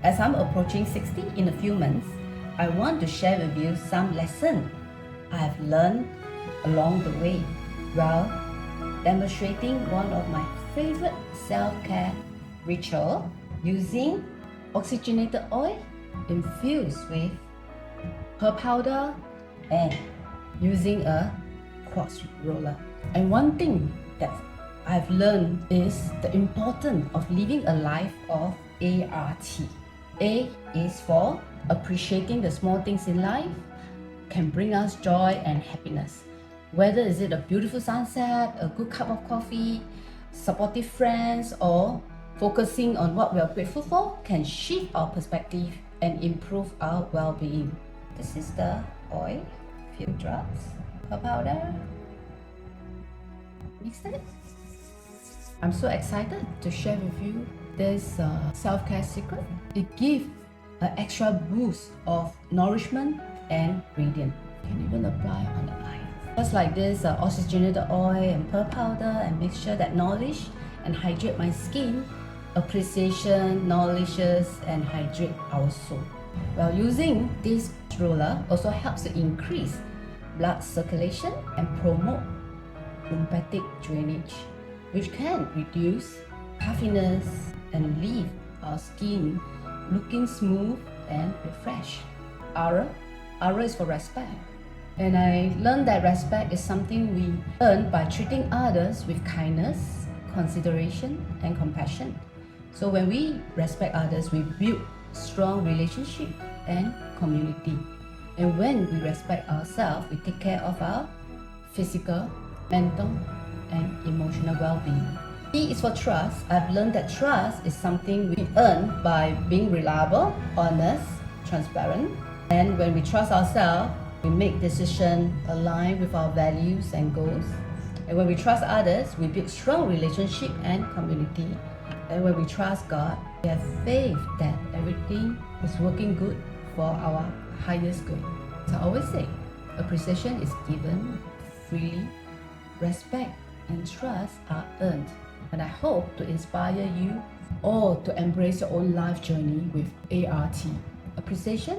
As I'm approaching 60 in a few months, I want to share with you some lessons I've learned along the way while demonstrating one of my favorite self-care ritual using oxygenated oil infused with pearl powder and using a quartz roller. And one thing that I've learned is the importance of living a life of ART. A is for appreciating the small things in life can bring us joy and happiness. Whether is it a beautiful sunset, a good cup of coffee, supportive friends, or focusing on what we are grateful for can shift our perspective and improve our well-being. This is the oil, few drops, pearl powder. Mix it. I'm so excited to share with you this self-care secret. It gives an extra boost of nourishment and radiance. You can even apply on the eye. Just like this oxygenated oil and pearl powder and mixture that nourish and hydrate my skin, appreciation nourishes and hydrate our soul. Well, using this roller also helps to increase blood circulation and promote lymphatic drainage, which can reduce puffiness and leave our skin looking smooth and refreshed. Aura is for respect. And I learned that respect is something we earn by treating others with kindness, consideration, and compassion. So when we respect others, we build strong relationship and community. And when we respect ourselves, we take care of our physical, mental, and emotional well-being. T is for trust. I've learned that trust is something we earn by being reliable, honest, transparent. And when we trust ourselves, we make decisions aligned with our values and goals. And when we trust others, we build strong relationship and community. And when we trust God, we have faith that everything is working good for our highest good. So I always say, appreciation is given freely, respect and trust are earned. And I hope to inspire you all to embrace your own life journey with ART. Appreciation,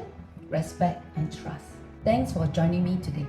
respect, and trust. Thanks for joining me today.